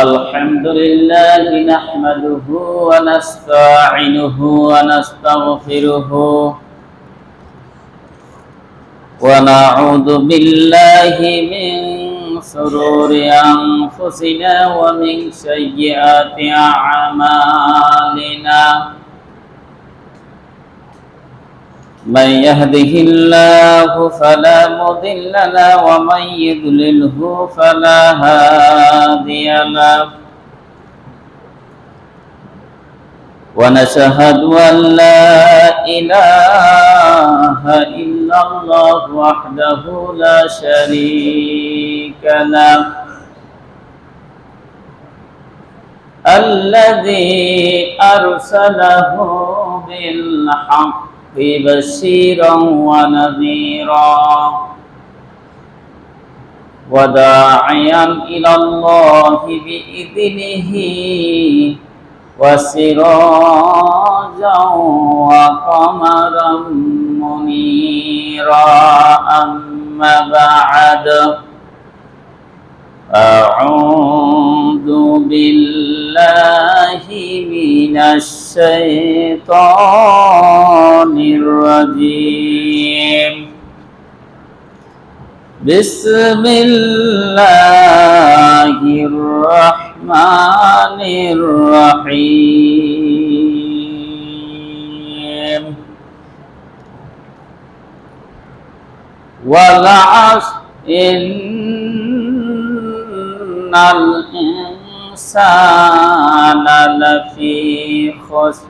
الحمد لله نحمده ونستعينه ونستغفره ونعوذ بالله من شرور أنفسنا ومن سيئات أعمالنا من يهده الله فلا مضل له ومن يضلله فلا هادي له ونشهد أن لا إله إلا الله وحده لا شريك له الذي أرسله بالحق بشيرا ونذيرا وداعيا إلى الله بإذنه وسراجا وقمرا منيرا أما بعد أعوذ بالله من الشيطان الرجيم بسم الله الرحمن الرحيم والعصر إن الإنسان لفي خسر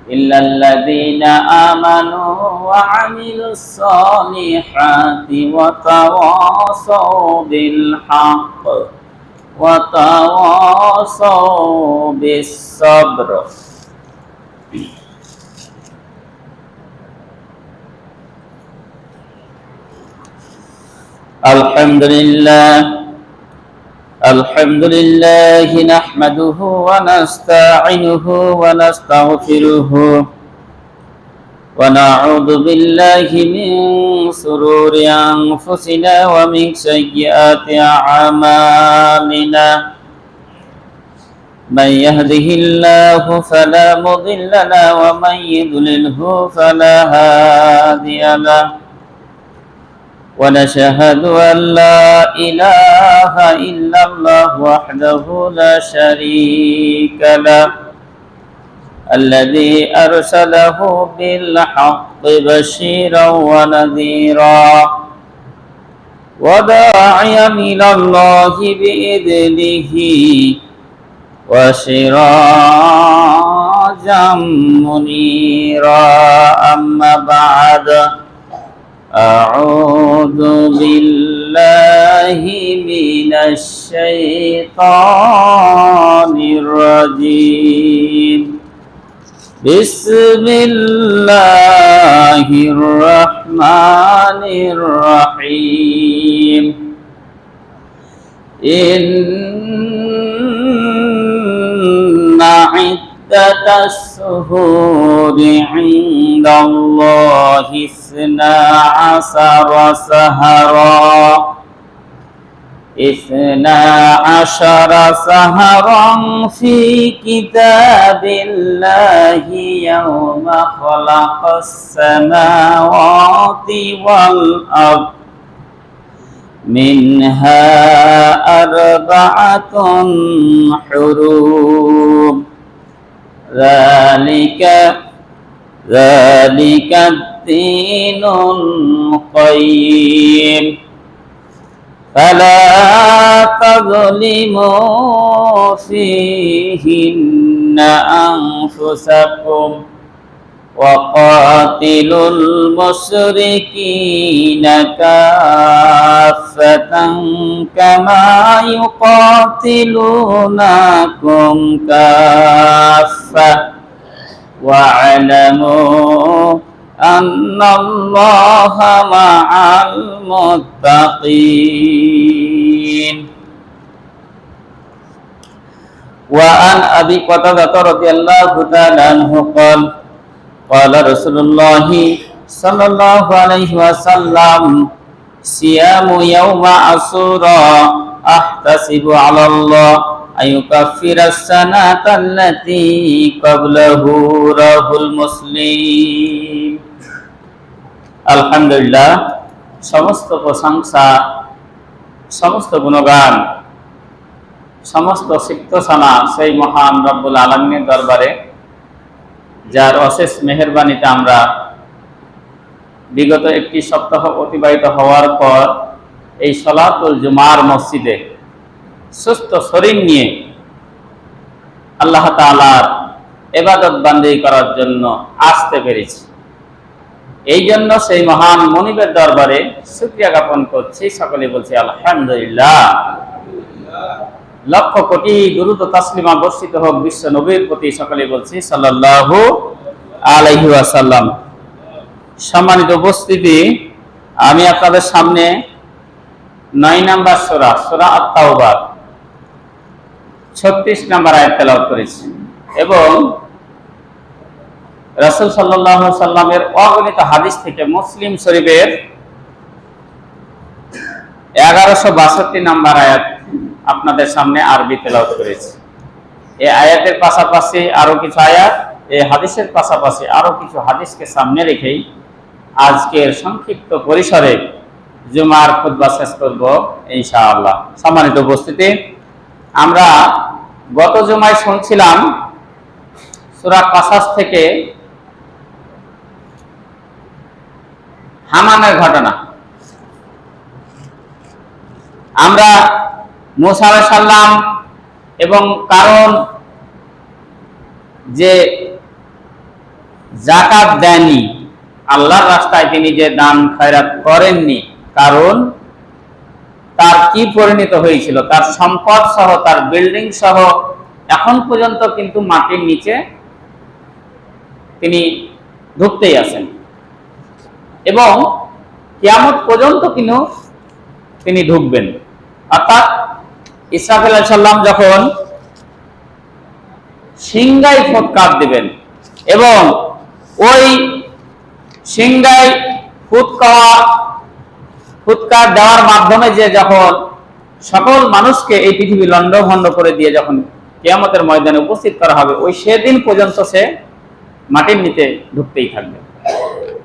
إلا الذين آمنوا وعملوا الصالحات وتواصوا بالحق وتواصوا بالصبر. الحمد لله نحمده ونستعينه ونستغفره ونعوذ بالله من شرور أنفسنا ومن سيئات أعمالنا من يهده الله فلا مضل له ومن يضلله فلا هادي له ونشهد أن لا إله إلا الله وحده لا شريك له الذي أرسله بالحق بشيرا ونذيرا وداعيا إلى الله بإذنه وسراجا منيرا أما بعد أعوذ بالله من الشيطان الرجيم بسم الله الرحمن الرحيم إن عدة الشهور عند الله 12 شهرا في كتاب الله يوم خلق السماوات والأرض منها 4 حروم ذلك الدين القيم فلا تظلموا فيهن أنفسكم وقاتلوا المشركين كافة كما يقاتلونكم كافة واعلموا أن الله مع المتقين. وعن أبي قتادة رضي الله تعالى عنه قال قال رسول الله صلى الله عليه وسلم صيام يوم عاشوراء أحتسب على الله আইয়ুকাফিরাস সানাতাল্লাতী ক্বাবলাহু রাহুল মুসলিম। আলহামদুলিল্লাহ, সমস্ত প্রশংসা, সমস্ত গুণগান, সমস্ত সিফতসানা সেই মহান রব্বুল আলামিনের দরবারে, যার অশেষ মেহেরবানিতে আমরা বিগত একটি সপ্তাহ অতিবাহিত হওয়ার পর এই সলাতুল জুমার মসজিদে সুস্থ শরীর নিয়ে আল্লাহ তাআলার ইবাদত বান্দেগী করার জন্য আসতে পেরেছি। এই জন্য সেই মহান মনিবের দরবারে শুকরিয়া জ্ঞাপন করছি। সকলে বলছি আলহামদুলিল্লাহ। লক্ষ কোটি দুরূদ ও তাসলিমা বর্ষিত হোক বিশ্ব নবীর প্রতি। সকলে বলছি সাল্লাল্লাহু আলাইহি ওয়াসাল্লাম। সম্মানিত উপস্থিতি, আমি আপনাদের সামনে 9 নম্বর সূরা, সূরা আত-তাওবা 36 নম্বর আয়াত তেলাওয়াত করেছি এবং রাসূল সাল্লাল্লাহু আলাইহি সাল্লামের অগণিত হাদিস থেকে মুসলিম শরীফের 1162 নম্বর আয়াত আপনাদের সামনে আরবি তেলাওয়াত করেছি। এই আয়াতের পাশাপাশি আরো কিছু আয়াত, এই হাদিসের পাশাপাশি আরো কিছু হাদিসকে সামনে রেখেই আজকের সংক্ষিপ্ত পরিসরে জুমার খুতবা শেষ করব ইনশাআল্লাহ। সম্মানিত উপস্থিতি, আমরা গত জুমায় শুনছিলাম সূরা কাসাস থেকে হামানের ঘটনা। আমরা মুসা আলাইহিস সালাম এবং কারণ যে যাকাত দেননি, আল্লাহর রাস্তায় তিনি যে দান খয়রাত করেননি, কারণ তার কি পরিণত হয়েছিল, তার সম্পদ সহ, তার বিল্ডিং সহ এখন পর্যন্ত কিন্তু মাটির নিচে তিনি ঢুকতেই আছেন এবং কিয়ামত পর্যন্ত কিন্তু তিনি ঢুকবেন। অর্থাৎ ইসরাফিল আলাইহিস সালাম যখন সিংহায় ফুৎকার দিবেন এবং ওই সিংহায় ফুৎকার দেওয়ার মাধ্যমে যে যখন সকল মানুষকে এই পৃথিবী লন্ডভন্ড করে দিয়ে যখন কিয়ামতের ময়দানে উপস্থিত করা হবে, ওই সেদিন পর্যন্ত সে মাটির নিচে ঢুকতেই থাকবে।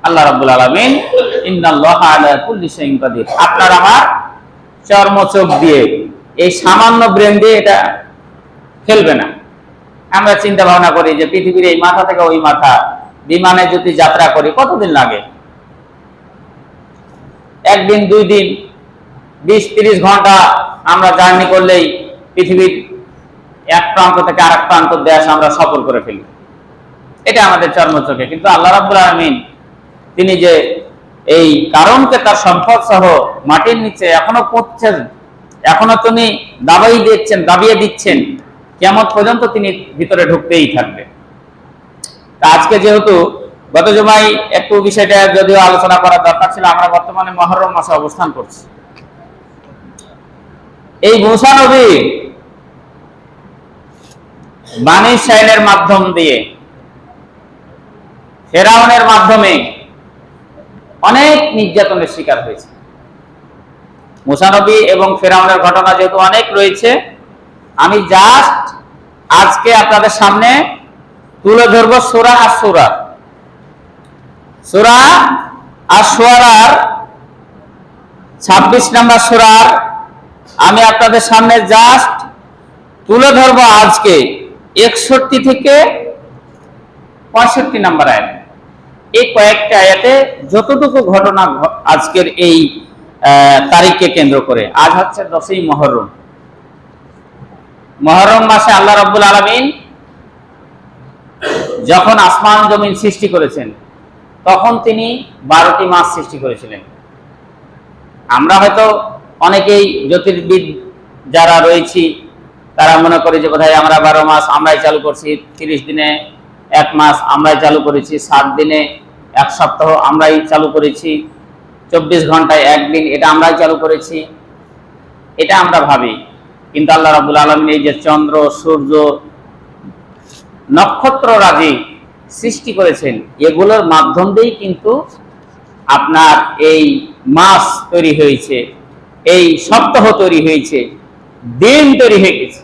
আল্লাহ রাব্বুল আলামিন ইন্নাল্লাহা আলা কুল্লি শাইইন কাদির, আপনার আমার চর্মচোখ দিয়ে, এই সামান্য ব্রেন দিয়ে এটা খেলবে না। আমরা চিন্তা ভাবনা করি যে পৃথিবীর এই মাথা থেকে ওই মাথা বিমানে যদি যাত্রা করি কতদিন লাগে? একদিন, 2 দিন, 20-30 ঘন্টা আমরা জার্নি করলেই পৃথিবীর এক প্রান্ত থেকে আরেক প্রান্ত দেশ আমরা সফর করে ফেলি। এটা আমাদের চর্মচোখে। কিন্তু আল্লাহ রাব্বুল আলামিন তিনি যে এই কারণকে তার সম্পদ সহ মাটির নিচে এখনো পড়ছেন, এখনো তিনি দাবিয়ে দিচ্ছেন, কিয়ামত পর্যন্ত তিনি ভিতরে ঢুকতেই থাকবে। তা আজকে যেহেতু গত জুমায় একটু বিষয়টা যদিও আলোচনা করার দরকার ছিল, আমরা বর্তমানে মুহররম মাসে অবস্থান করছি। এই মুসা নবী বানী ইসরাঈলের মাধ্যম দিয়ে, ফেরাউনের মাধ্যমে অনেক নির্যাতনের শিকার হয়েছে। মুসা নবী এবং ফেরাউনের ঘটনা যেহেতু অনেক রয়েছে, আমি জাস্ট আজকে আপনাদের সামনে তুলে ধরব সূরা আশ-শুরা। সূরা আশ-শুরার 26 নম্বর সূরার আমি আপনাদের সামনে জাস্ট তুলে ধরব আজকে 61 থেকে 65 নম্বর আয়াত। এই কয়েকটা আয়াতে যতটুকু ঘটনা আজকের এই তারিখকে কেন্দ্র করে, আজ হচ্ছে 10ই মুহররম। মুহররম মাসে আল্লাহ রাব্বুল আলামিন যখন আসমান জমিন সৃষ্টি করেছেন, তখন তিনি 12টি মাস সৃষ্টি করেছিলেন। আমরা হয়তো অনেকেই জ্যোতির্বিদ যারা রয়েছি তারা মনে করি যে বোধহয় আমরা 12 মাস আমরাই চালু করছি, 30 দিনে 1 মাস আমরাই চালু করেছি, 7 দিনে 1 সপ্তাহ আমরাই চালু করেছি, 24 ঘন্টায় 1 দিন এটা আমরাই চালু করেছি, এটা আমরা ভাবি। কিন্তু আল্লাহ রাব্বুল আলামিন এই যে চন্দ্র, সূর্য, নক্ষত্র রাজি সৃষ্টি করেছেন, এগুলোর মাধ্যম দিয়েই কিন্তু আপনার এই মাস তৈরি হয়েছে, এই সপ্তাহ তৈরি হয়েছে, দিন তৈরি হয়ে গেছে।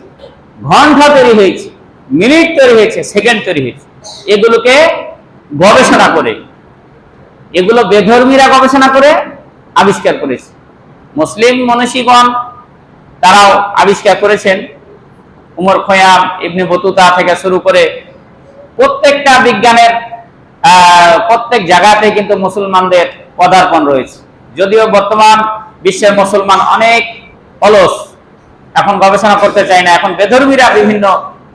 ঘন্টা তৈরি হয়েছে, মিনিট তৈরি হয়েছে, সেকেন্ড তৈরি হয়েছে। এগুলোকে গবেষণা করে, এগুলো বেধর্মীরা গবেষণা করে আবিষ্কার করেছে। মুসলিম মনীষীগণ তারাও আবিষ্কার করেছেন। উমর খৈয়াম, ইবনে বতুতা থেকে শুরু করে প্রত্যেকটা বিজ্ঞানের প্রত্যেক জায়গাতে কিন্তু মুসলমানদের পদার্পণ রয়েছে। যদিও বর্তমান বিশ্বের মুসলমান অনেক অলস, এখন গবেষণা করতে চায় না। এখন বেধর্মীরা বিভিন্ন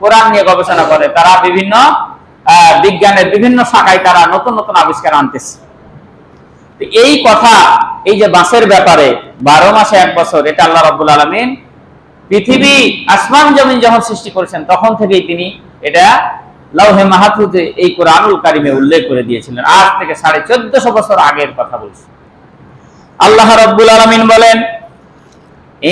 কোরআন নিয়ে গবেষণা করে, তারা বিভিন্ন বিজ্ঞানের বিভিন্ন শাখায় তারা নতুন নতুন আবিষ্কার আনতেছে। এই কথা, এই যে মাসের ব্যাপারে 12 মাসে 1 বছর, এটা আল্লাহ রাব্বুল আলামিন পৃথিবী আসমান জমিন যখন সৃষ্টি করেছেন তখন থেকেই তিনি এটা লাউহে মাহফুজে এই কোরআনুল কারিমে উল্লেখ করে দিয়েছিলেন। আজ থেকে 1450 বছর আগের কথা বলছি। আল্লাহ রাব্বুল আলামিন বলেন,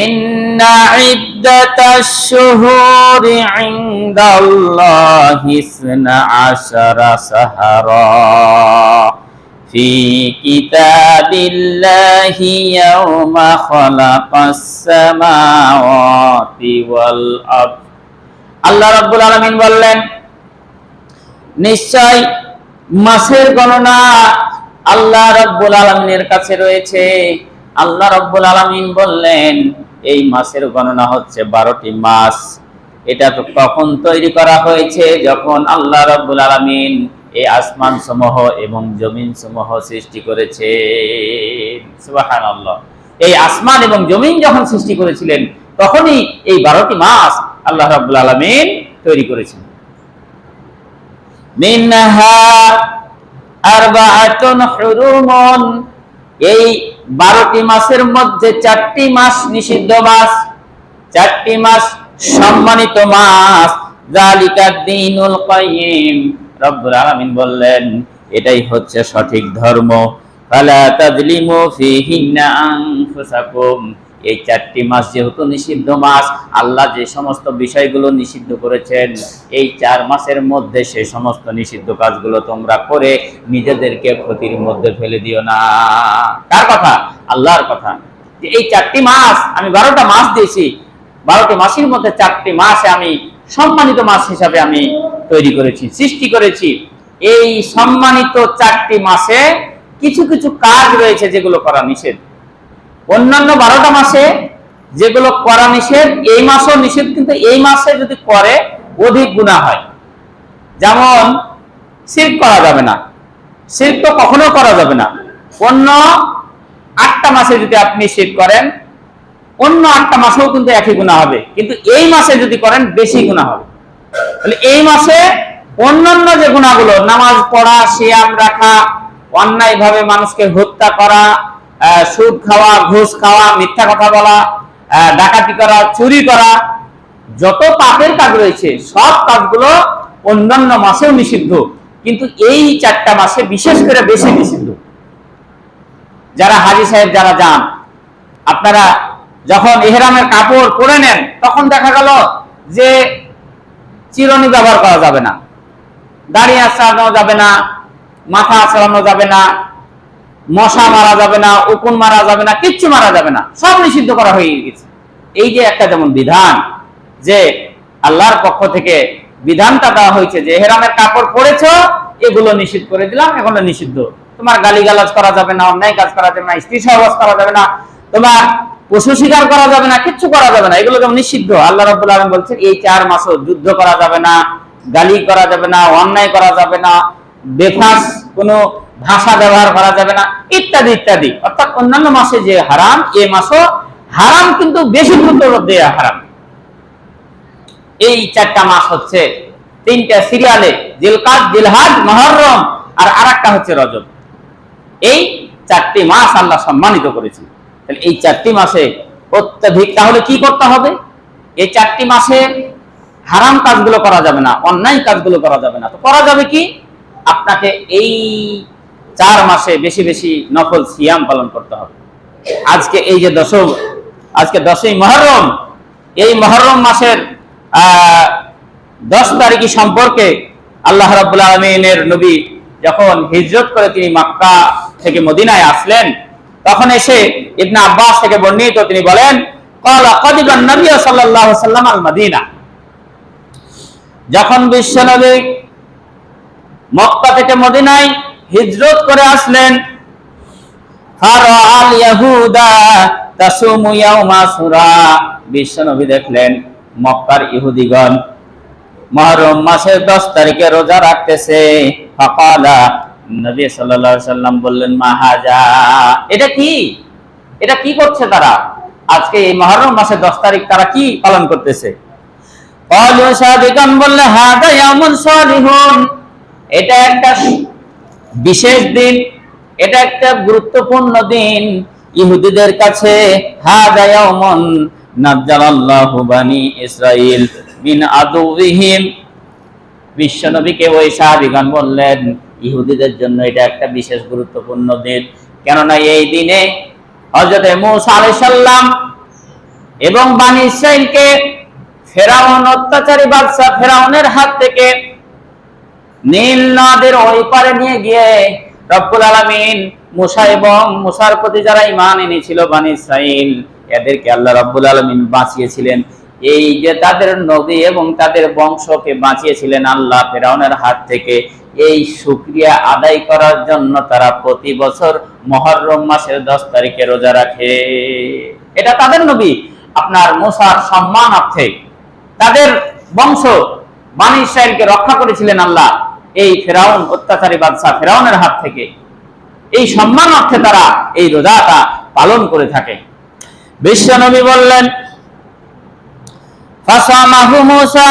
ইন্না ইদ্দাতাশ শুহুরি ইনদাল্লাহি 12 শাহরা ফি কিতাবিল্লাহি ইয়াওমা খালাকাস সামাওয়াতি ওয়াল আরদ। আল্লাহ রাব্বুল আলামিন বললেন, নিশ্চয় মাসের গণনা আল্লাহ রাব্বুল আলামিনের কাছে রয়েছে। আল্লাহ রাব্বুল আলামিন বললেন, এই মাসের গণনা হচ্ছে 12টি মাস। এটা তো তখন তৈরি করা হয়েছে যখন আল্লাহ রাব্বুল আলামিন এই আসমান সমূহ এবং জমিন সমূহ সৃষ্টি করেছে। সুবহানাল্লাহ। এই আসমান এবং জমিন যখন সৃষ্টি করেছিলেন তখনই এই 12টি মাস আল্লাহ রাব্বুল আলামিন তৈরি করেছেন। মিনহা আরবাআতুন হুরুমুন, এই 12টি মাসের মধ্যে 4টি মাস নিষিদ্ধ মাস, 4টি মাস সম্মানিত মাস। যালিকা দ্বীনুল কাইয়্যিম, রব্বুল আলামিন বললেন এটাই হচ্ছে সঠিক ধর্ম। ফালা তাযলিমু ফীহিন্না আনফুসাকুম, এই 4টি মাস যেহেতু নিষিদ্ধ মাস, আল্লাহ যে সমস্ত বিষয়গুলো নিষিদ্ধ করেছেন এই 4 মাসের মধ্যে সেই সমস্ত নিষিদ্ধ কাজগুলো তোমরা করে নিজেদেরকে ক্ষতির মধ্যে ফেলে দিও না। কার কথা? আল্লাহর কথা। যে এই 4টি মাস আমি 12টা মাস দিয়েছি, 12টি মাসের মধ্যে 4টি মাস আমি সম্মানিত মাস হিসাবে আমি তৈরি করেছি, সৃষ্টি করেছি। এই সম্মানিত 4টি মাসে কিছু কিছু কাজ রয়েছে যেগুলো করা নিষেধ। অন্যান্য 12টা মাসে যেগুলো করা নিষেধ, এই মাসও নিষেধ, কিন্তু এই মাসে যদি করে অধিক গুনাহ হয়। যেমন শিরক করা যাবে না, শিরক তো কখনো করা যাবে না। অন্য 8টা মাসে যদি আপনি শিরক করেন, অন্য 8টা মাসেও কিন্তু একই গুনাহ হবে, কিন্তু এই মাসে যদি করেন বেশি গুনাহ হবে। তাহলে এই মাসে অন্যান্য যে গুনাহগুলো, নামাজ পড়া, সিয়াম রাখা, অন্যায়ভাবে মানুষকে হত্যা করা, সুদ খাওয়া, ঘুষ খাওয়া, মিথ্যা কথা বলা, ডাকাতি করা, চুরি করা, যত পাপের কাজ রয়েছে সব কাজগুলো অন্যান্য মাসেও নিষিদ্ধ, কিন্তু এই 4টা মাসে বিশেষ করে বেশি নিষিদ্ধ। যারা হাজী সাহেব যারা যান, আপনারা যখন ইহরামের কাপড় পরে নেন তখন দেখা গেল যে চিরুনি ব্যবহার করা যাবে না, দাড়ি আঁচড়ানো যাবে না, মাথা আঁচড়ানো যাবে না, মশা মারা যাবে না, উকুন মারা যাবে না, কিচ্ছু মারা যাবে না, সব নিষিদ্ধ করা হয়ে গেছে। এই যে একটা যেমন বিধান, যে আল্লাহর পক্ষ থেকে বিধানটা দেওয়া হয়েছে যে ইহরামের কাপড় পরেছো, এগুলো নিষিদ্ধ করে দিলাম, এগুলো নিষিদ্ধ। তোমার গালিগালাজ করা যাবে না, অন্যায় কাজ করা যাবে না, স্ত্রী সহবাস করা যাবে না, তোমার পশু শিকার করা যাবে না, কিচ্ছু করা যাবে না, এগুলো যেমন নিষিদ্ধ। আল্লাহ রাব্বুল আলামিন বলছেন এই 4 মাসও যুদ্ধ করা যাবে না, গালি করা যাবে না, অন্যায় করা যাবে না, বেফাস কোনো ভাষা ব্যবহার করা যাবে না, ইত্যাদি ইত্যাদি। অর্থাৎ অন্যান্য মাসে যে হারাম, এই মাসও হারাম, কিন্তু বেশি গুরুত্ব দেয়া হারাম। এই 4টা মাস হচ্ছে 3টা সিরিয়ালে, জিলকাদ, জিলহজ, মুহররম, আর আরেকটা হচ্ছে রজব। এই 4টি মাস আল্লাহ সম্মানিত করেছেন। তাহলে এই 4টি মাসে অত্যাধিক তাহলে কি করতে হবে? এই 4টি মাসে হারাম কাজগুলো করা যাবে না, অন্যায় কাজগুলো করা যাবে না। তো করা যাবে কি? আপনাকে এই 4 মাসে বেশি বেশি নফল সিয়াম পালন করতে হবে। আজকে এই যে আজকে 10ই মুহররম, এই মুহররম মাসের 10 তারিখী সম্পর্কে আল্লাহ রাব্বুল আলামিনের নবী যখন হিজরত করে তিনি মক্কা থেকে মদিনায় আসলেন, তখন এসে ইবনে আব্বাস থেকে বর্ণিত তিনি বলেন, ক্বালা কাদিবান নবী সাল্লাল্লাহু আলাইহি ওয়াসাল্লাম আল মদিনা, যখন বিশ্বনবী মক্কা থেকে মদিনায় হিজরত করে আসলেন, ফারাআল ইয়াহুদা তাসুমু ইয়াউমা আশুরা, বিশ্বনবী দেখলেন মক্কার ইহুদিগণ মুহররম মাসের 10 তারিখে রোজা রাখতেছে। ফাকালা, নবী সাল্লাল্লাহু আলাইহি সাল্লাম বললেন, মা হাজা, এটা কি, এটা কি করছে তারা আজকে এই মুহররম মাসের 10 তারিখ তারা কি পালন করতেছে? ক্বালু, সাহাবীগণ বললে, হাদা ইয়াউমুন সালিহুন, এটা একটা বিশেষ দিন, এটা একটা গুরুত্বপূর্ণ দিন ইহুদিদের কাছে। হাদা ইয়াউমুন নাজ্জালাল্লাহু বানি ইসরাঈল মিন আদুওয়িহিম, বিশ্বনবীকে ওই সাহাবীগণ বললেন, ইহুদিদের জন্য এটা একটা বিশেষ গুরুত্বপূর্ণ দিন, কেননা এই দিনে হযরত মূসা আলাইহিস সালাম এবং বানি ইসরাঈলকে ফেরাউন, অত্যাচারী বাদশা ফেরাউনের হাত থেকে নীল নদের ওই পারে নিয়ে গিয়ে রব্বুল আলামিন মূসা এবং মূসার প্রতি যারা ঈমান এনেছিল বানি ইসরাঈল, এদেরকে আল্লাহ রব্বুল আলামিন বাঁচিয়েছিলেন। এই যে তাদের নবী এবং তাদের বংশকে বাঁচিয়েছিলেন আল্লাহ ফেরাউনের হাত থেকে, এই শুকরিয়া আদায় করার জন্য তারা প্রতি বছর মুহররম মাসের 10 তারিখে রোজা রাখে। এটা তাদের নবী আপনার মূসার সম্মানার্থে, তাদের বংশ বানি ইসরাঈলকে রক্ষা করেছিলেন আল্লাহ এই ফেরাউন, অত্যাচারী বাদশা ফেরাউনের হাত থেকে। এই সম্মানার্থে তারা এই রোজাটা পালন করে থাকে। বিশ্বনবী বললেন, ফাসামাহু মূসা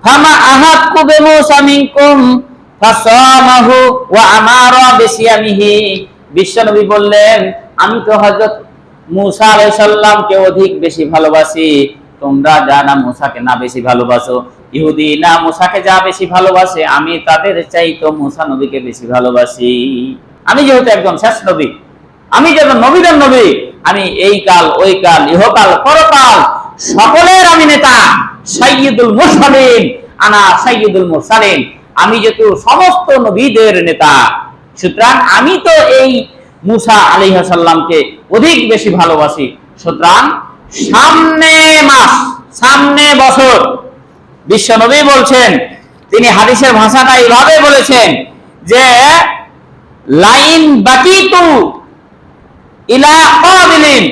ফামা আহাক্কু বিমূসা মিনকুম ফাসামাহু ওয়া আমারা বিসিয়ামিহি, বিশ্বনবী বললেন, আমি তো হযরত মূসা আলাইহিস সালামকে অধিক বেশি ভালোবাসি, তোমরা যা না মূসাকে না বেশি ভালোবাসো, ইহুদি না মূসাকে যা বেশি ভালোবাসে, আমি তাদের চাইতো মূসা নবীকে বেশি ভালোবাসি। আমি যেহেতু একজন শেষ নবী, আমি যেহেতু নবীদের নবী, আমি এই কাল ওই কাল ইহকাল পরকাল সকলের আমি নেতা, সাইয়্যিদুল মুরসালিন, আনা সাইয়্যিদুল মুরসালিন, আমি যেহেতু সমস্ত নবীদের নেতা, সুতরাং আমি তো এই মূসা আলাইহিস সালামকে অধিক বেশি ভালোবাসি। সুতরাং সামনে মাস, সামনে বছর, বিশ্বনবী বলছেন, তিনি হাদিসের ভাষাটা এইভাবে বলেছেন যে লাইন বাকিতু ইলা কাবিলিন,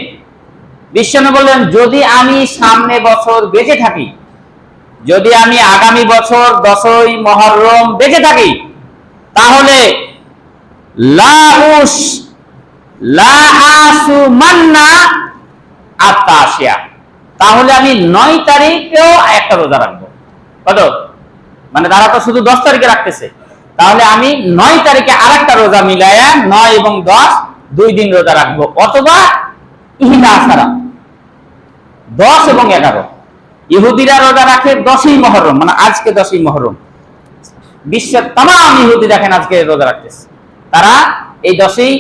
বিশ্বনবী বললেন, যদি আমি সামনে বছর বেঁচে থাকি, যদি আমি আগামী বছর 10ই মুহররম বেঁচে থাকি, তাহলে লা আসুমান্না আত্তাশিয়া, তাহলে আমি 9 তারিখেও একটা রোজা রাখবো। কত? মানে তারা তো শুধু 10 তারিখে রাখতেছে, তাহলে আমি 9 তারিখে আরেকটা রোজা মিলায়া 9 এবং 10 2 দিন রোজা রাখবো, অথবা ইহদা আশারা 10 এবং 11। ইহুদিরা রোজা রাখে 10ই মুহররম, মানে আজকে 10ই মুহররম। বিশ্বের तमाम ইহুদি দেখেন আজকে রোজা রাখতেছে, তারা এই 10ই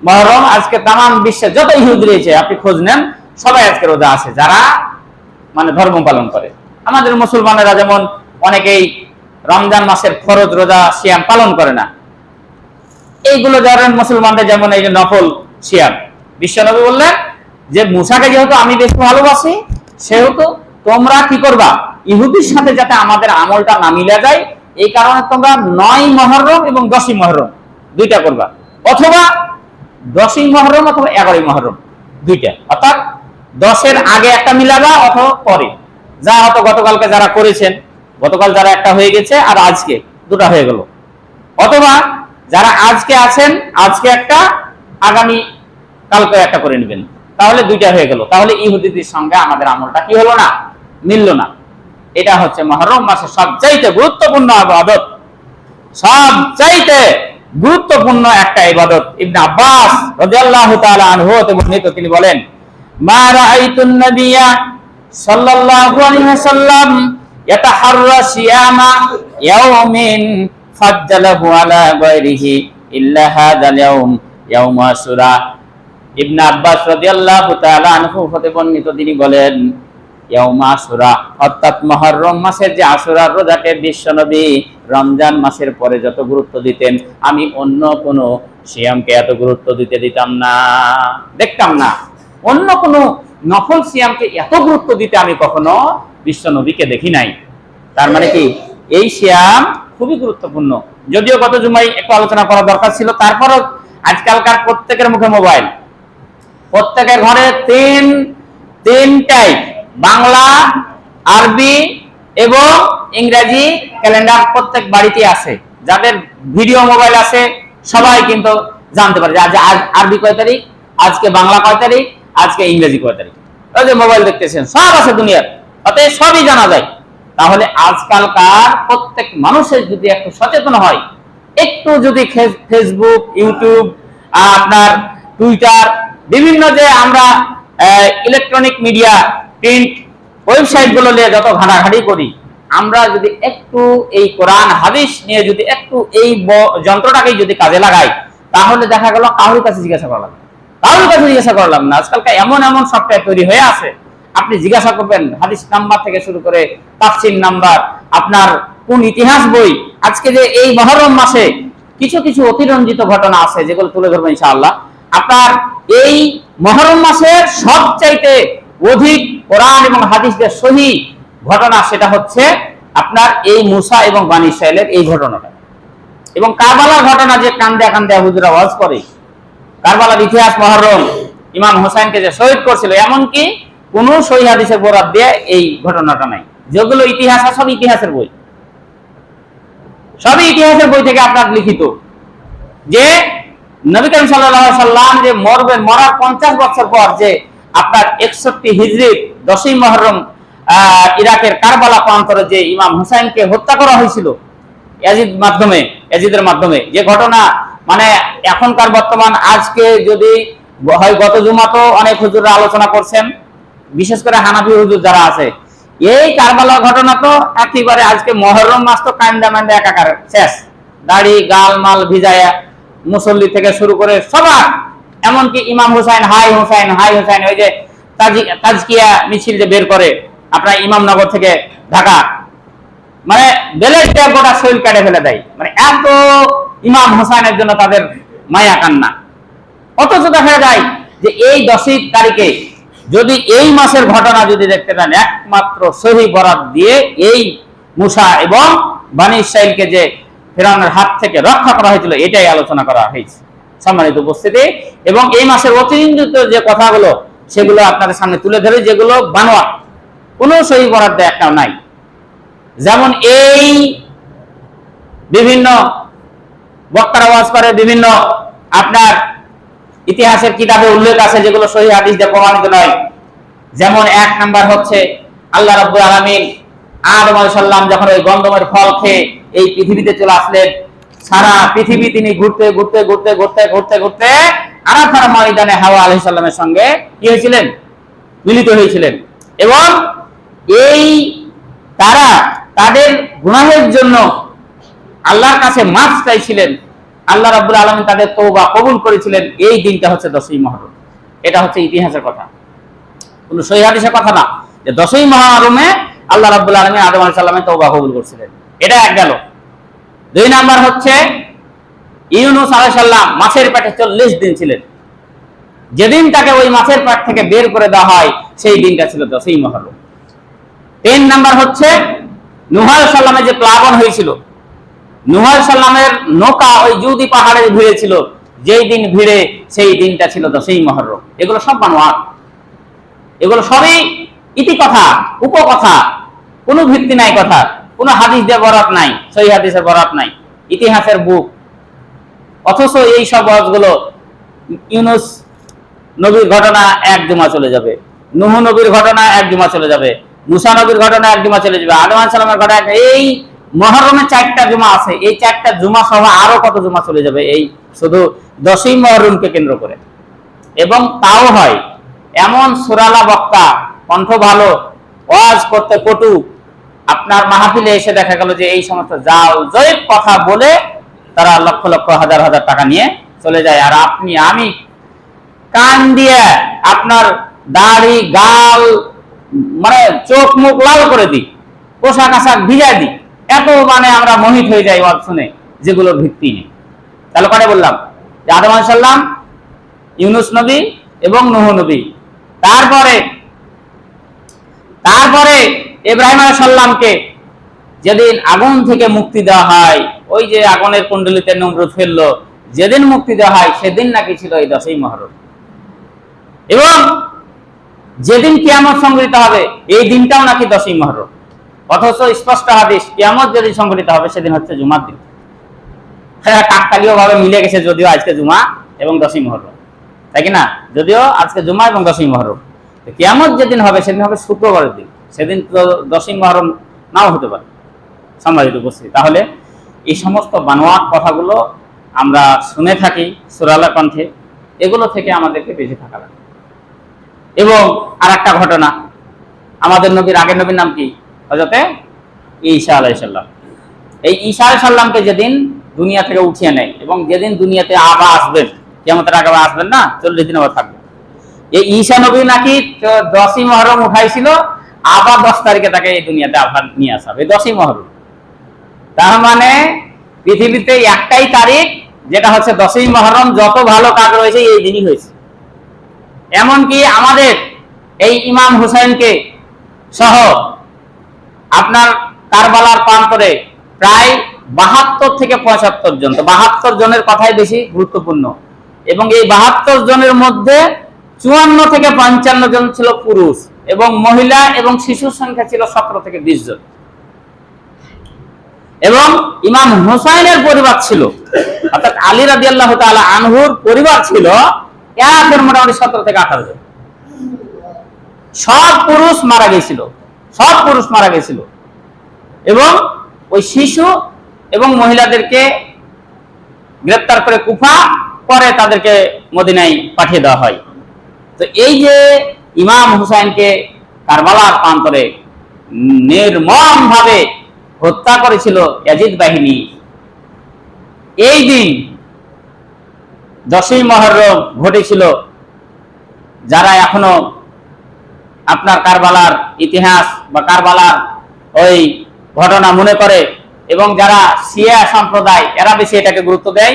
মুহররম আজকে तमाम বিশ্বের যত ইহুদি রয়েছে আপনি খোঁজ নেন, সবাই আজকে রোজা আছে যারা মানে ধর্ম পালন করে। আমাদের মুসলমানেরা যেমন অনেকেই রমজান মাসের ফরজ রোজা সিয়াম পালন করে না, এইগুলো ধরেন মুসলমানদের যেমন এই যে নফল সিয়াম। বিশ্বনবী বললেন যে মূসাকে যেহেতু আমি বেশি ভালোবাসি, সেহেতু তোমরা কি করবা, ইহুদির সাথে যাতে আমাদের আমলটা না মিলে যায়, এই কারণে তোমরা 9 মুহররম এবং 10ই মুহররম দুইটা করবা, অথবা 10ই মুহররম অথবা 11ই মুহররম দুইটা, অর্থাৎ 10-এর আগে একটা মিলাবা অথবা পরে, যা হয়তো গতকালকে যারা করেছেন, গতকাল যারা একটা হয়ে গেছে আর আজকে দুটো হয়ে গেল, অথবা যারা আজকে আছেন আজকে একটা, আগামী কালকে একটা করে নেবেন, তাহলে দুইটা হয়ে গেল। তাহলে ইহুদিদের সঙ্গে আমাদের আমলটা কি হলো না, মিলল না। এটা হচ্ছে মুহররম মাসের সবচাইতে গুরুত্বপূর্ণ ইবাদত, সবচাইতে গুরুত্বপূর্ণ একটা ইবাদত। ইবনে আব্বাস রাদিয়াল্লাহু তাআলা আনহু হতে বর্ণিত, তিনি বলেন, মা রাআইতুন নাবিয়্যা সাল্লাল্লাহু আলাইহি ওয়াসাল্লাম ইয়াতাহাররা সিয়ামা ইয়াউমিন ফাজ্জালাহু আলা গায়রিহি ইল্লা হাযাল ইয়াউম, ইয়াউম আশুরা। ইবনে আব্বাস রাদিয়াল্লাহু তাআলা আনহু হতে বর্ণিত, তিনি বলেন, ইয়াউম আশুরা অর্থাৎ মুহররম মাসের যে আশুরার রোজাকে বিশ্বনবী রমজান মাসের পরে যত গুরুত্ব দিতেন, আমি অন্য কোনো সিয়ামকে এত গুরুত্ব দিতাম না, দেখতাম না। অন্য কোনো নফল সিয়ামকে এত গুরুত্ব দিতে আমি কখনো বিশ্ব নবীকে দেখি নাই। তার মানে কি এই সিয়াম খুবই গুরুত্বপূর্ণ। যদিও গত জুমায় একটু আলোচনা করা দরকার ছিল, তারপরও আজকালকার প্রত্যেকের মুখে মোবাইল, প্রত্যেকের ঘরে তিনটাই বাংলা, আরবি এবং ইংরেজি ক্যালেন্ডার প্রত্যেক বাড়িতে আছে। যাদের ভিডিও মোবাইল আছে সবাই কিন্তু জানতে পারে যে আজ আরবি কয় তারিখ, আজকে বাংলা কয় তারিখ, আজকে ইংরেজি কয় তারিখ। ওই যে মোবাইল দেখতেছেন সব আছে দুনিয়ার, অতএব সবই জানা যায়। তাহলে আজকালকার প্রত্যেক মানুষের যদি একটু সচেতন হয়, একটু যদি ফেসবুক, ইউটিউব, আপনার টুইটার, বিভিন্ন যে আমরা ইলেকট্রনিক মিডিয়া, প্রিন্ট ওয়েবসাইট গুলো নিয়ে যত ঘাটাঘাটি করি, আমরা যদি একটু এই কোরআন হাদিস নিয়ে যদি একটু এই যন্ত্রটাকে যদি কাজে লাগাই, তাহলে দেখা গেল কারোর কাছে জিজ্ঞাসা করলাম না। আজকালকার এমন এমন সফটওয়্যার তৈরি হয়ে আছে, আপনি জিজ্ঞাসা করবেন হাদিস নাম্বার থেকে শুরু করে তাফসীর নাম্বার, আপনার কোন ইতিহাস বই, আজকে যে এই মুহররম মাসে কিছু কিছু অতিরঞ্জিত ঘটনা আছে যেগুলো তুলে ধরবো ইনশাআল্লাহ। আপনার এই মুহররম মাসের সবচাইতে অধিক কোরআন এবং হাদিসের সহি ঘটনা সেটা হচ্ছে আপনার এই মুসা এবং বানী ইসরাইলের এই ঘটনাটা, এবং কারবালার ঘটনা যে কান্দে কান্দে হুজুরা ওয়াজ করে। কারবালার ইতিহাস, মুহররম ইমাম হোসেনকে যে শহীদ করছিল, এমনকি কোন সহি হাদিসের বরাত দিয়ে এই ঘটনাটা নাই। যেগুলো ইতিহাস সব ইতিহাসের বই, সবই ইতিহাসের বই থেকে আপনার লিখিত যে নবী করিম সাল্লাল্লাহু আলাইহি সাল্লাম যে মরবেন, মরার 50 বছর পর যে আপনার 61 হিজরির 10ই মুহররম ইরাকের কারবালা প্রান্তরে যে ইমাম হুসাইনকে হত্যা করা হয়েছিল ইয়াজিদের মাধ্যমে, যে ঘটনা মানে এখনকার বর্তমান আজকে যদি হয়, গত জুমা তো অনেক হুজুররা আলোচনা করছেন, বিশেষ করে হানাফি হুজুর যারা আছে, এই কারবালা ঘটনা তো একেবারে আজকে মুহররম মাস তো কান্দা মান্দা একাকার শেষ, দাড়ি গাল মাল ভিজায়া মুসল্লি থেকে শুরু করে সবার, এমনকি ইমাম হুসাইন হাই হুসাইন ওই যে তাজকিয়া মিছিল যে বের করে আপনার ইমামনগর থেকে ঢাকা, মানে বেলের গোটা শরীর কাটে ফেলে দেয়, মানে এত ইমাম হুসাইনের জন্য তাদের মায়া কান্না। অথচ দেখা যায় যে এই 10ই তারিখে যদি এই মাসের ঘটনা যদি দেখতে পান, একমাত্র সহি বরাত দিয়ে এই মুসা এবং বানী ইসরাইলকে যে ফিরআউনের হাত থেকে রক্ষা করা হয়েছিল, এটাই আলোচনা করা হয়েছে সম্মানিত উপস্থিতি। এবং এই মাসের অতিরঞ্জিত যে কথাগুলো সেগুলো আপনাদের সামনে তুলে ধরে, যেগুলো বানোয়া, কোনো সহি বরাত দেয় একটাও নাই। যেমন এই বিভিন্ন বক্তারা ওয়াজ করে, বিভিন্ন আপনার ইতিহাসের কিতাবে উল্লেখ আছে যেগুলো সহিহ হাদিস দিয়ে প্রমাণিত নয়। যেমন 1 নাম্বার হচ্ছে আল্লাহ রাব্বুল আলামিন আদম আলাইহিস সালাম যখন ওই গন্ধমের ফল খেয়ে এই পৃথিবীতে চলে আসলেন, সারা পৃথিবী তিনি ঘুরতে আরাফার ময়দানে হাওয়া আলাইহিস সালামের সঙ্গে কি হয়েছিলেন? মিলিত হয়েছিলেন। এবং এই তারা তাদের গুনাহের জন্য আল্লাহর কাছে মাফ চাইছিলেন, আল্লাহ রাব্বুল আলামিন তাদের তওবা কবুল করেছিলেন। এই দিনটা হচ্ছে 10ই মুহররম। এটা হচ্ছে ইতিহাসের কথা, কোনো সহিহ হাদিসের কথা না, যে 10ই মুহররমে আল্লাহ রাব্বুল আলামিন আদম আলাইহিস সালামের তওবা কবুল করেছিলেন। এটা এক গেল। 2 নাম্বার হচ্ছে ইউনূস আলাইহিস সালাম মাছের পেটে 40 দিন ছিলেন, যেদিন তাকে ওই মাছের পেট থেকে বের করে দেওয়া হয় সেই দিনটা ছিল 10ই মুহররম। 3 নাম্বার হচ্ছে নূহ আলাইহিস সালামের যে প্লাবন হয়েছিল, নূহ আলাইহিস সালামের নৌকা ওই জুদি পাহাড়ে ভিড়ে ছিল, যেই দিন ভিড়ে সেই দিনটা ছিল 10ই মুহররম। এগুলো সব বানোয়াট, এগুলো সবই ইতিকথা, উপকথা, কোনো ভিত্তি নাই কথা, কোনো হাদিস দিয়ে বরাত নাই, সহিহ হাদিসের বরাত নাই, ইতিহাসের বুক। অথচ এই সব ওয়াজগুলো ইউনূস নবীর ঘটনা 1 জুমা চলে যাবে, নূহ নবীর ঘটনা 1 জুমা চলে যাবে, মুসা নবীর ঘটনা 1 জুমা চলে যাবে, আদম আলাইহিস সালামের ঘটনা, এই মুহররমে 4টা জুমা আছে, এই 4টা জুমা সহ আরো কত জুমা চলে যাবে এই শুধু 10ই মুহররমকে কেন্দ্র করে। এবং তাও হয় এমন সুরালা বক্তা, কণ্ঠ ভালো, ওয়াজ করতে কটু, আপনার মাহফিলে এসে দেখা গেল যে এই সমস্ত জাল জয়ীব কথা বলে তারা লক্ষ লক্ষ হাজার হাজার টাকা নিয়ে চলে যায়। আর আপনি আমি কান দিয়ে আপনার দাড়ি গাল মানে চোখ মুখ লাল করে দিই, পোশাক আশাক ভিজাই দিই, এত মানে আমরা মোহিত হয়ে যাই ওয়াজ শুনে, যেগুলোর ভিত্তি নেই। তাহলে কনে বললাম যে আদম আলাইহিস সালাম, ইউনূস নবী এবং নূহ নবী তারপরে তারপরে ইব্রাহিম আলাইহিস সালামকে যেদিন আগুন থেকে মুক্তি দেওয়া হয়, ওই যে আগুনের কুণ্ডলিতে নমরুদ ফেললো, যেদিন মুক্তি দেওয়া হয় সেদিন নাকি ছিল এই 10ই মুহররম। এবং যেদিন কিয়ামত সংঘটিত হবে এই দিনটাও নাকি 10ই মুহররম। অথচ স্পষ্ট হাদিস, কিয়ামত যেদিন সংঘটিত হবে সেদিন হচ্ছে জুমার দিন। হ্যাঁ, কাকতালীয় ভাবে মিলে গেছে, যদিও আজকে জুমা এবং 10ই মুহররম, তাই কি না? যদিও আজকে জুমা এবং 10ই মুহররম, কিয়ামত যেদিন হবে সেদিন হবে শুক্রবারের দিন, সেদিন তো 10ই মুহররম নাও হতে পারে। সম্মানিত উপস্থিতি, তাহলে এই সমস্ত বানোয়াট কথাগুলো আমরা শুনে থাকি সুরালা কণ্ঠে, এগুলো থেকে আমাদেরকে বেঁচে থাকা লাগে। এবং আর একটা ঘটনা, আমাদের নবীর আগের নবীর নাম কি? হযরতে ঈসা আলাইহিস সালাম। এই ঈসা আলাইহিস সালামকে যেদিন দুনিয়া থেকে উঠিয়ে নেয় এবং যেদিন দুনিয়াতে আবার আসবেন, কিয়ামতের আগে আবার আসবেন না, 40 দিন আবার থাকবেন। এই ঈসা নবী নাকি 10ই মুহররম উঠাইছিল, আবার 10 তারিখে তাকে এই দুনিয়াতে আবার নিয়ে আসা হবে, 10ই মুহররম। তার মানে পৃথিবীতে একটাই তারিখ, যেটা হচ্ছে 10ই মুহররম, যত ভালো কাজ রয়েছে এই দিনই হয়েছে। এমনকি আমাদের এই ইমাম হুসাইনকে সহ আপনার কারবালার প্রান্তরে প্রায় 72 থেকে 75 জন, তো 72 জনের কথাই বেশি গুরুত্বপূর্ণ। এবং এই 72 জনের মধ্যে 54 থেকে 55 জন ছিল পুরুষ, এবং মহিলা এবং শিশুর সংখ্যা ছিল 17 থেকে 20 জন। এবং ইমাম হুসাইনের পরিবার ছিল, অর্থাৎ আলী রাদিয়াল্লাহু তাআলা আনহুর পরিবার ছিল এর মোটামুটি 17 থেকে 18 জন। সব পুরুষ মারা গেছিল, সব পুরুষ মারা গেছিল। এবং ওই শিশু এবং মহিলাদেরকে গ্রেপ্তার করে কুফা, পরে তাদেরকে মদিনায় পাঠিয়ে দেওয়া হয়। তো এই যে ইমাম হুসাইনকে কারবালার প্রান্তরে নির্মম ভাবে হত্যা করেছিল ইয়াজিদ বাহিনী, এই দিন 10ই মুহররম ঘটেছিল। যারা এখনো আপনার কারবালার ইতিহাস বা কারবালার ওই ঘটনা মনে করে, এবং যারা শিয়া সম্প্রদায় এরা বেশি এটাকে গুরুত্ব দেয়,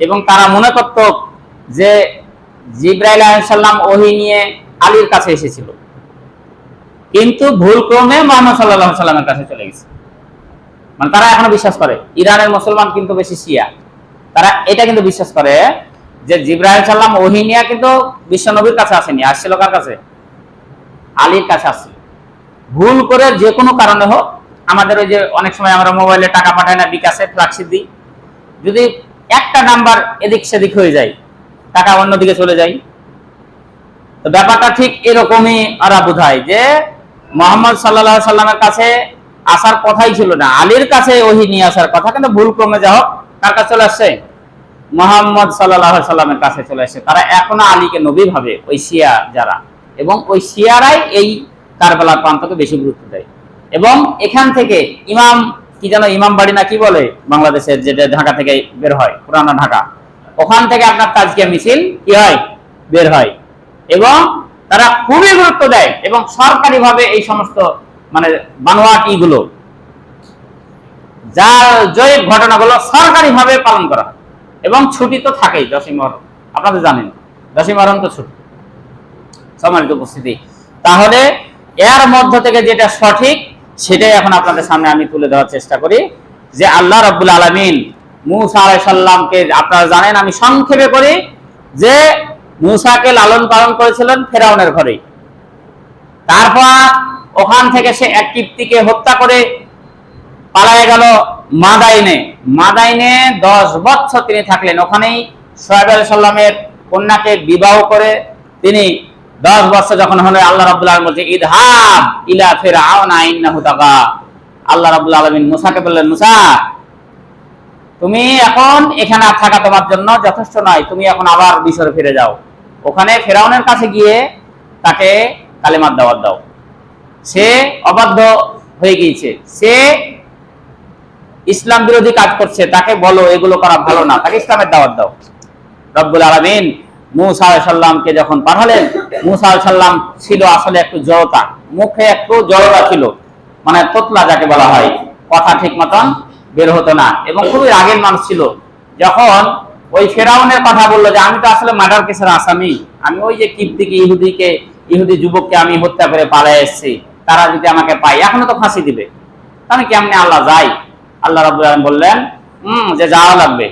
এবং তারা মনে করত যে জিবরাইল আলাইহিস সালাম ওহী নিয়ে আলীর কাছে এসেছিল, কিন্তু ভুলক্রমে মুহাম্মদ সাল্লাল্লাহু আলাইহি সাল্লামের কাছে চলে গেছে। মানে তারা এখনো বিশ্বাস করে, ইরানের মুসলমান কিন্তু বেশি শিয়া, তারা এটা কিন্তু বিশ্বাস করে যে জিবরাইল আলাইহিস সালাম ওহী নিয়ে কিন্তু বিশ্ব নবীর কাছে আসেনি, আসছিল কার কাছে? আলীর কাছে আসছিল। ভুল করে যে কোনো কারণে হোক, আমাদের ওই যে অনেক সময় আমরা মোবাইলে টাকা পাঠাই না, বিকাশে ফ্ল্যাগশিপ দিই, যদি একটা নাম্বার এদিক সেদিক হয়ে যায়, টাকা অন্যদিকে চলে যায়। তো ব্যাপারটা ঠিক এরকমই ওরা বোঝায় যে মুহাম্মদ সাল্লাল্লাহু আলাইহি সাল্লামের কাছে আসার কথাই ছিল না, আলীর কাছে ওহী নিয়ে আসার কথা, কিন্তু ভুল ক্রমে যা হোক কার কাছে চলে আসছে? মুহাম্মদ সাল্লাল্লাহু আলাইহি সাল্লামের কাছে চলে আসছে। তারা এখনো আলীকে নবী ভাবে, ওই শিয়া যারা, এবং ওই শিয়ারাই এই কারবালার প্রান্তকে বেশি গুরুত্ব দেয়। এবং এখান থেকে ইমাম কি যেন ইমাম বাড়ি না কি বলে বাংলাদেশের, যেটা ঢাকা থেকে বের হয়, পুরানা ঢাকা, ওখান থেকে আপনার তাজকিয়া মিছিল কি হয়, বের হয়। এবং তারা খুবই গুরুত্ব দেয়, এবং সরকারি ভাবে এই সমস্ত মানে বানোয়াট ইগুলো, যার জয়ীব ঘটনাগুলো সরকারি ভাবে পালন করা হয়। এবং ছুটি তো থাকেই 10ই মুহররম, আপনারা জানেন 10ই মুহররম তো ছুটি। সম্মানিত উপস্থিতি, তাহলে এর মধ্য থেকে যেটা সঠিক সেটাই এখন আপনাদের সামনে আমি তুলে দেওয়ার চেষ্টা করি, যে আল্লাহ রাব্বুল আলামিন মূসা আলাইহিস সালামকে, আপনারা জানেন, আমি সংক্ষেপে করি, যে মূসাকে লালন পালন করেছিলেন ফেরাউনের ঘরে। তারপর ওখান থেকে সে এক কিপ্তিকে হত্যা করে পালায়ে গেল মাদাইনে। মাদাইনে 10 বছর তিনি থাকলেন। ওখানেই শুআয়ব আলাইহিস সালামের কন্যাকে বিবাহ করে তিনি 10 বছর যখন হলো, আল্লাহ রাব্বুল আলামিন বলছে ইদহাব ইলা ফিরআউনা ইন্নাহু তাগা। আল্লাহ রাব্বুল আলামিন মুসাকে বললেন, মুসা তুমি এখন এখানে থাকা তোমার জন্য যথেষ্ট নয়, তুমি এখন আবার মিশরে ফিরে যাও, ওখানে ফেরাউনের কাছে গিয়ে তাকে কালেমার দাওয়াত দাও। সে অবাধ্য হয়ে গিয়েছে, সে ইসলাম বিরোধী কাজ করছে, তাকে বলো এগুলো করা ভালো না, তাকে ইসলামের দাওয়াত দাও। রব্বুল আলামিন মূসা আলাইহিস সালামকে যখন পাঠালেন, মূসা আলাইহিস সালাম ছিল আসলে একটু জড়তা, মুখে একটু জড়তা ছিল, মানে তোতলা যাকে বলা হয়, কথা ঠিক মতন বের হতো না, এবং খুবই রাগের মানুষ ছিল। যখন ওই ফেরাউনের কথা বললো যে আমি তো আসলে মার্ডার কেসের আসামি, আমি ওই যে কিপ্তিকে ইহুদিকে ইহুদি যুবককে আমি হত্যা করে পালিয়ে এসেছি, তারা যদি আমাকে পায় এখনো তো ফাঁসি দিবে, আমি কেমনে আল্লাহ যাই? আল্লাহ রাব্বুল আলামিন বললেন যে যাওয়া লাগবে,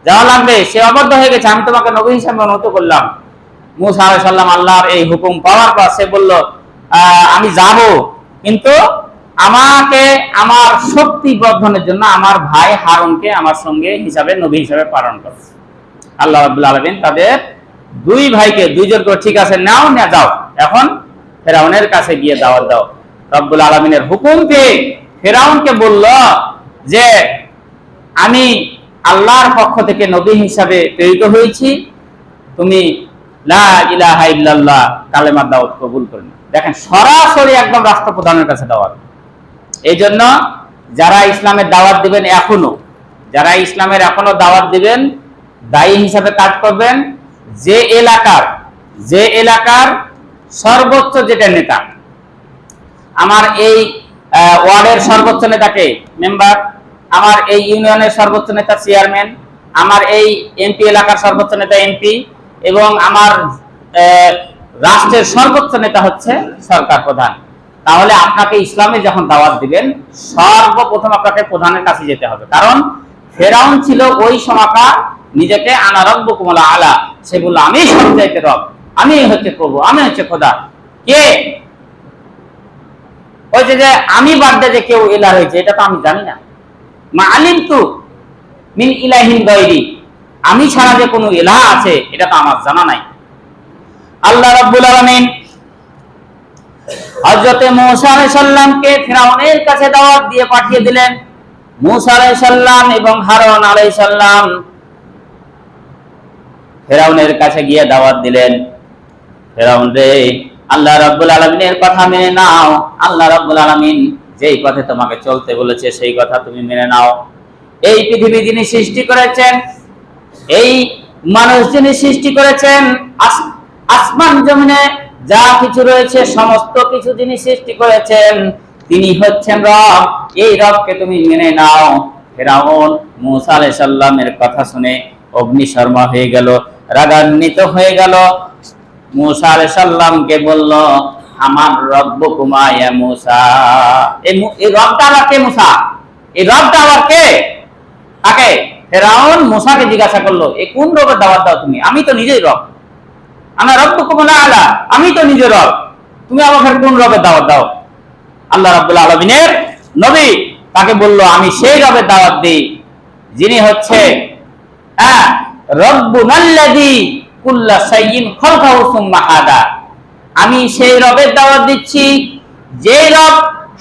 যাওয়া লাগবে, সে অবদ্ধ হয়ে গেছে, আমি তোমাকে নবী হিসেবে অনুমতি করলাম। মূসা আলাইহিস সালাম আল্লাহর এই হুকুম পাওয়ার পর সে বলল আমি যাব, কিন্তু আমাকে আমার শক্তি বর্ধনের জন্য আমার ভাই হারুনকে আমার সঙ্গে হিসাবে নবী হিসাবে প্রেরণ করো। আল্লাহ রাব্বুল আলামিন তাদের দুই ভাইকে দুইজন করে ঠিক আছে নাও, না যাও, এখন ফেরাউনের কাছে গিয়ে দাওয়াত দাও। রব্বুল আলামিনের হুকুম পেয়ে ফেরাউনকে বলল যে আমি আল্লাহর পক্ষ থেকে নবী হিসাবে প্রেরিত হয়েছি, তুমি লা ইলাহা ইল্লাল্লাহ কালেমার দাওয়াত কবুল করুন। দেখেন সরাসরি একদম রাষ্ট্রপ্রধানের কাছে দাওয়াত। এই জন্য যারা ইসলামের দাওয়াত দিবেন, যারা ইসলামের এখনো দাওয়াত দিবেন, দায়ী হিসাবে কাজ করবেন যে এলাকার সর্বোচ্চ যেটা নেতা, আমার এই ওয়ার্ডের সর্বোচ্চ নেতাকে মেম্বার, আমার এই ইউনিয়নের সর্বোচ্চ নেতা চেয়ারম্যান, আমার এই এমপি এলাকার সর্বোচ্চ নেতা এমপি, এবং আমার রাষ্ট্রের সর্বোচ্চ নেতা হচ্ছে সরকার প্রধান। তাহলে আপনাকে ইসলামে যখন দাওয়াত দিবেন সর্বপ্রথম আপনাকে প্রধানের কাছে যেতে হবে, কারণ ফেরাউন ছিল ওই সময়কার নিজেকে আনা রব্বুকুমুল আলা, সে বলল আমি সবচাইতে রব, আমি হচ্ছে প্রভু, আমি হচ্ছে খোদা। কে ওই যে আমি বাদ দিয়ে যে কেউ ইলাহ হয়েছে এটা তো আমি জানি না। মা আলিমতু মিন ইলাহিন গায়রি, আমি ছাড়া যে কোনো ইলাহ আছে এটা তো আমার জানা নাই। আল্লাহ রাব্বুল আলামিন হযরত মূসা আলাইহিস সালামকে ফিরআউনের কাছে দাওয়াত দিয়ে পাঠিয়ে দিলেন। মূসা আলাইহিস সালাম এবং হারুন আলাইহিস সালাম ফিরআউনের কাছে গিয়ে দাওয়াত দিলেন, ফিরআউন রে, আল্লাহ রাব্বুল আলামিনের কথা মেনে নাও, আল্লাহ রাব্বুল আলামিন যেই পথে তোমাকে চলতে বলেছে সেই কথা তুমি মেনে নাও। এই পৃথিবী যিনি সৃষ্টি করেছেন, এই মানুষ যিনি সৃষ্টি করেছেন, আসমান জমিনে যা কিছু রয়েছে সমস্ত কিছু যিনি সৃষ্টি করেছেন তিনি হচ্ছেন রব, এই রবকে তুমি মেনে নাও। ফিরআউন মূসা আলাইহিস সালামের কথা শুনে অগ্নিশর্মা হয়ে গেল, রাগান্বিত হয়ে গেল। মূসা আলাইহিস সালামকে বলল আমার রব্বুকুমা ইয়া মূসা, এই রবটা আবার কে? মূসা, এই রবটা আবার কে? তাকে ফিরআউন মূসাকে জিজ্ঞাসা করলো এই কোন রবের দাওয়াত দাও তুমি? আমি তো নিজেই রব, আনা রব্বুকুমুল আলা, আমি তো নিজে রব, তুমি আমাকে কোন রবের দাওয়াত দাও? আল্লাহ রাব্বুল আলামিনের নবী তাকে বলল আমি সেই রবের দাওয়াত দেই যিনি হচ্ছে রব্বুনাল্লাযী কুল্লা শাইইন খালকাহু সুম্মা হাদা, আমি সেই রবের দাওয়াত দিচ্ছি যে রব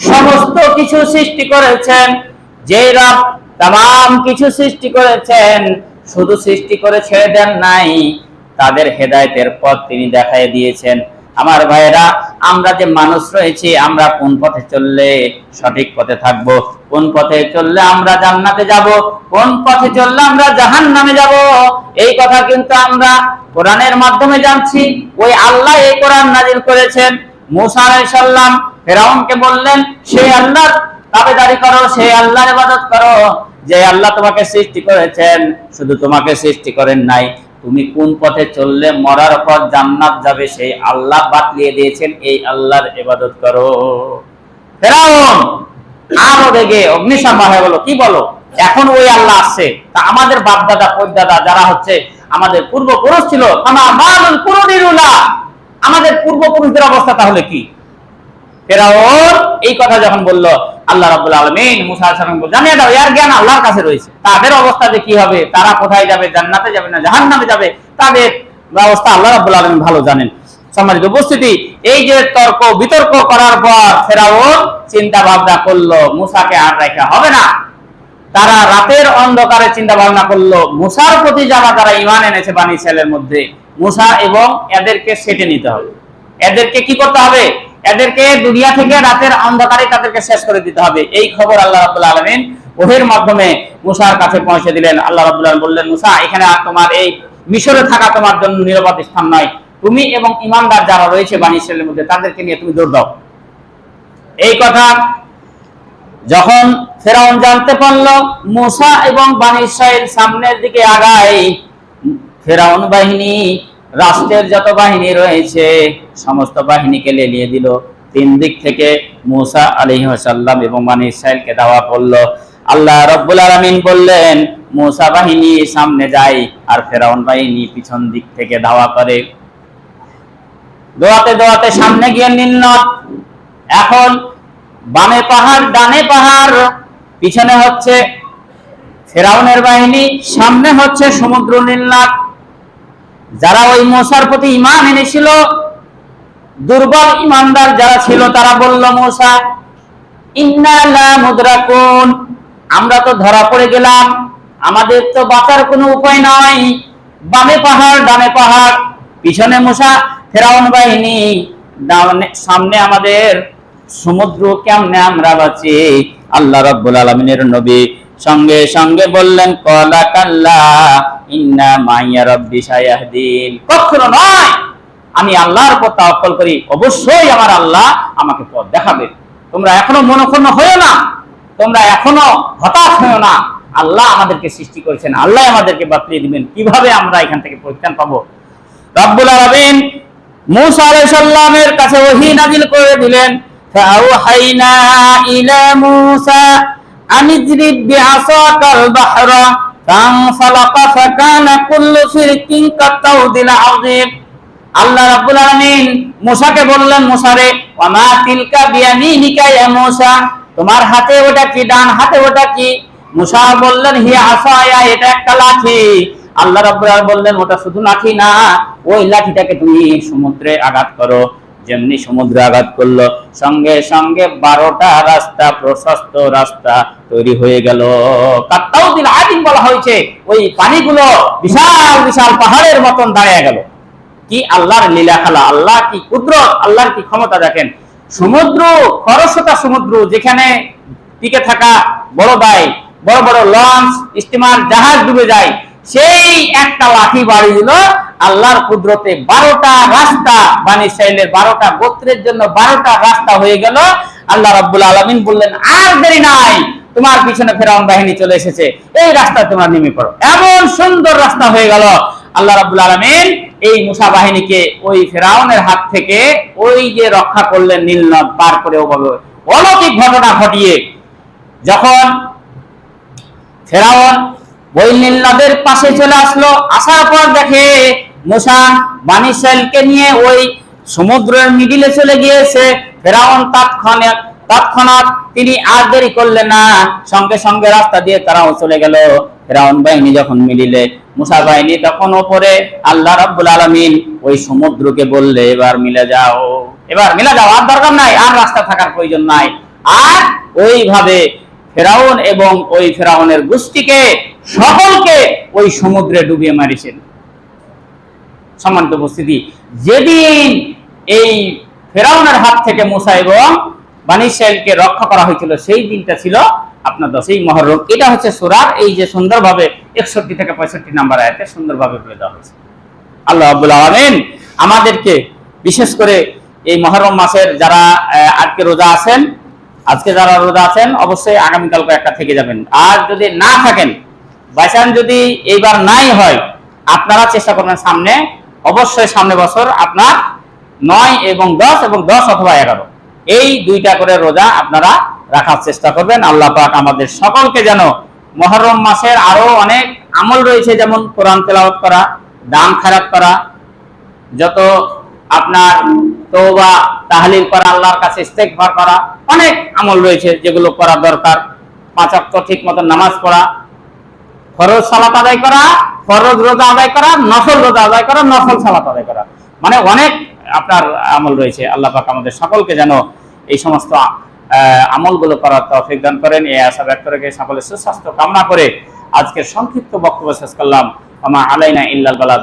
সমস্ত কিছু সৃষ্টি করেছেন, যে রব तमाम কিছু সৃষ্টি করেছেন, শুধু সৃষ্টি করে ছেড়ে দেন নাই, তাদের হেদায়েতের পথ তিনি দেখায় দিয়েছেন। আমার ভাইরা, আমরা যে মানুষ রয়েছি, আমরা কোন পথে চললে সঠিক পথে থাকব, কোন পথে চললে আমরা জান্নাতে যাব, কোন পথে চললে আমরা জাহান্নামে যাব, এই কথা কিন্তু আমরা কোরআনের মাধ্যমে জানছি। ওই আল্লাহ এই কোরআন নাযিল করেছেন। মূসা আলাইহিস সালাম ফিরআউনকে বললেন সেই আল্লাহর তাবেদারি করো, সেই আল্লাহর ইবাদত করো যে আল্লাহ তোমাকে সৃষ্টি করেছেন, শুধু তোমাকে সৃষ্টি করেন নাই, তুমি কোন পথে চললে মরার পর জান্নাত যাবে সেই আল্লাহ বাতলিয়ে দিয়েছেন, এই আল্লাহর ইবাদত করো। ফিরআউন আরো রেগে অগ্নিশর্মা হয়ে গেল, কি বলো, এখন ওই আল্লাহ আসছে? তা আমাদের বাপ দাদা পরদাদা যারা হচ্ছে আমাদের পূর্বপুরুষ ছিল, আমাদের পূর্বপুরুষদের অবস্থা তাহলে কি? ফিরআউন এই কথা যখন বলল, আল্লাহ রাব্বুল আলামিন মূসা আলাইহিস সালামকে জানিয়ে দাও এর জ্ঞান আল্লাহর কাছে রয়েছে, তাদের অবস্থা যে কি হবে, তারা কোথায় যাবে, জান্নাতে যাবে না জাহান্নামে যাবে, তাদের ব্যবস্থা আল্লাহ রাব্বুল আলামিন ভালো জানেন। সম্মানিত উপস্থিতি, এই যে তর্ক বিতর্ক করার পর ফিরআউন চিন্তা ভাবনা করলো মূসাকে আর রাখা হবে না। তারা রাতের অন্ধকারে চিন্তা ভাবনা করলো মূসার প্রতি যারা তারা ঈমান এনেছে বানি ইসরাইলের মধ্যে, মূসা এবং এদেরকে সেটে নিতে হবে। এদেরকে কি করতে হবে? এদেরকে দুনিয়া থেকে রাতের অন্ধকারে তাদেরকে শেষ করে দিতে হবে। এই খবর আল্লাহ রাব্বুল আলামিন ওহীর মাধ্যমে মূসার কাছে পৌঁছে দিলেন। আল্লাহ রাব্বুল আলামিন বললেন, মূসা এখানে আর তোমার এই মিশরে থাকা তোমার জন্য নিরাপদ স্থান নয়, তুমি এবং ঈমানদার যারা রয়েছে বানি ইসরাইলের মধ্যে তাদেরকে নিয়ে তুমি দৌড় দাও। এই কথা যখন ফিরআউন জানতে পারল মূসা এবং বানি ইসরাইল সামনের দিকে আগায়, ফিরআউন বাহিনী রাষ্ট্রের যত বাহিনী রয়েছে সমস্ত বাহিনীকে লেলিয়ে দিল। তিন দিক থেকে মূসা আলাইহিস সালাম এবং বনী ইসরাইলকে দাওয়া করলো। আল্লাহ রাব্বুল আলামিন বললেন, মূসা বাহিনী সামনে যায় আর ফেরাউন বাহিনী পিছন দিক থেকে দাওয়া করে। দোয়াতে দোয়াতে সামনে গিয়ে নীলনদ। এখন বামে পাহাড়, ডানে পাহাড়, পিছনে হচ্ছে ফেরাউনের বাহিনী, সামনে হচ্ছে সমুদ্র নীলনদ। যারা ওই মূসার প্রতি ঈমান এনেছিল, দুর্বল ঈমানদার যারা ছিল, তারা বলল, মূসা ইন্না লা মুদরাকুন, আমরা তো ধরা পড়ে গেলাম, আমাদের তো বাঁচার কোনো উপায় নাই। বামে পাহাড়, ডানে পাহাড়, পিছনে মূসা, ফেরাউন বাহিনী, সামনে আমাদের সমুদ্র, কেমনে আমরা বাঁচি? আল্লাহ রাব্বুল আলামিনের নবী সঙ্গে সঙ্গে বললেন, ক্বালা কাল্লা ইন্না মাইয়া রাব্বি সায়াহদিন, কখনো নয়, আমি আল্লাহর উপর তাওয়াক্কুল করি, অবশ্যই আমার আল্লাহ আমাকে পথ দেখাবে। তোমরা এখনো মনক্ষুণ্ণ হয়ো না, তোমরা এখনো হতাশ হয়ো না। আল্লাহ আমাদেরকে সৃষ্টি করেছেন, আল্লাহ আমাদেরকে বাতলিয়ে দিবেন, কিভাবে আমরা এখান থেকে পরিত্রাণ পাবো। রব্বুল আলামিন মূসা আলাইহিস সালামের কাছে ওহী নাযিল করে দিলেন, ফাআওহাইনা ইলা মূসা আনিজরিব বিআসাকাল বাহরা ফানফালাকা ফাকানা কুল্লু ফিরকিন কাতাউদিল আযীম। আল্লাহ রাব্বুল আলামিন মূসাকে বললেন, মূসা রে, ওয়া মা তিলকা বিয়ামিনিকা ইয়া মূসা, তোমার হাতে ওটা কি, ডান হাতে ওটা কি? মূসা বললেন, হিয়া আসায়া, এটা একটা লাঠি। আল্লাহ রাব্বুল আলামিন বললেন, ওটা শুধু লাঠি না, ওই লাঠিটাকে তুমি সমুদ্রে আঘাত করো। যেমনি সমুদ্রে আঘাত করলো, সঙ্গে সঙ্গে 12টা রাস্তা, প্রশস্ত রাস্তা তৈরি হয়ে গেল। কাত্তাউদিল আযীম বলা হয়েছে, ওই পানিগুলো বিশাল বিশাল পাহাড়ের মতন দাঁড়িয়ে গেল। কি আল্লাহর লীলা খেলা, আল্লাহ কি কুদরত, আল্লাহর কি ক্ষমতা দেখেন। সমুদ্র, খরস্রোতা সমুদ্র, যেখানে টিকে থাকা বড় দায়, বড় বড় লঞ্চ, স্টিমার, জাহাজ ডুবে যায়, সেই একটা লাঠি বাড়ি দিল আল্লাহর কুদরতে। 12টা রাস্তা, বনী ইসরাইলের 12টা গোত্রের জন্য 12টা রাস্তা হয়ে গেল। আল্লাহ রাব্বুল আলামিন বললেন, আর দেরি নাই, তোমার পিছনে ফেরাউন বাহিনী চলে এসেছে, এই রাস্তা তোমরা নেমে পড়ো। এমন সুন্দর রাস্তা হয়ে গেল। আল্লাহ রাব্বুল আলামিন এই মূসা বাহিনীকে ওই ফেরাউনের হাত থেকে ওই যে রক্ষা করলেন, নীলনদ পার করে ওভাবে অলৌকিক ঘটনা ঘটিয়ে। যখন ফেরাউন ওই নীলনদের পাশে চলে আসলো, আসার পর দেখে মূসা বনী ইসরাইলকে নিয়ে ওই সমুদ্রের মিডিলে চলে গিয়েছে। ফেরাউন তৎক্ষণাৎ তিনি আর দেরি করলেন না, সঙ্গে সঙ্গে রাস্তা দিয়ে তারাও চলে গেল। ফেরাউন বাহিনী যখন মিডিলে, মূসা বাহিনী তখন উপরে। আল্লাহ রাব্বুল আলামিন ওই সমুদ্রকে বললে, এবার মিলে যাও, এবার মিলে যাও, আর দরকার নাই, আর রাস্তা থাকার প্রয়োজন নাই। আর ওইভাবে ফেরাউন এবং ওই ফেরাউনের গোষ্ঠীকে সকলকে ওই সমুদ্রে ডুবিয়ে মারিছেন। সম্মানিত উপস্থিতি, যেদিন এই ফেরাউনের হাত থেকে মূসা এবং বনী ইসরাইলকে রক্ষা করা হয়েছিল, সেই দিনটা ছিল আপনার 10ই মুহররম। এটা হচ্ছে সূরার এই যে সুন্দরভাবে 61 থেকে 65 নাম্বার আয়াতে সুন্দরভাবে বলে দেওয়া হয়েছে। আল্লাহ রাব্বুল আলামিন আমাদেরকে বিশেষ করে এই মুহররম মাসের যারা আজকে রোজা আছেন, যারা রোজা আছেন, অবশ্যই আগামীকাল কয়েকটা থেকে যাবেন। আর যদি না থাকেন, বাইচান যদি এইবার নাই হয়, আপনারা চেষ্টা করবেন সামনে, অবশ্যই সামনে বছর আপনার 9 এবং 10 অথবা 11 এই 2টা করে রোজা আপনারা রাখার চেষ্টা করবেন। আল্লাহ পাক আমাদের সকলকে যেন মুহররম মাসের আরো অনেক আমল রয়েছে, যেমন কোরআন তেলাওয়াত করা, দান খয়রাত করা, যত আপনার তওবা তাহলিল করা, আল্লাহর কাছে ইস্তেগফার করা, অনেক আমল রয়েছে যেগুলো করা দরকার। 5 ওয়াক্ত ঠিক মতো নামাজ পড়া, ফরজ সালাত আদায় করা, ফরজ রোজা আদায় করা, নফল রোজা আদায় করা, নফল সালাত আদায় করা, মানে অনেক আপনার আমল রয়েছে। আল্লাহ পাক আমাদের সকলকে যেন এই সমস্ত আমলগুলো করার তৌফিক দান করেন। এই আশা ব্যক্ত রেখে সকলের সুস্বাস্থ্য কামনা করে আজকের সংক্ষিপ্ত বক্তব্য শেষ করলাম। আমা আলাইনা ইল্লাল বালাগ।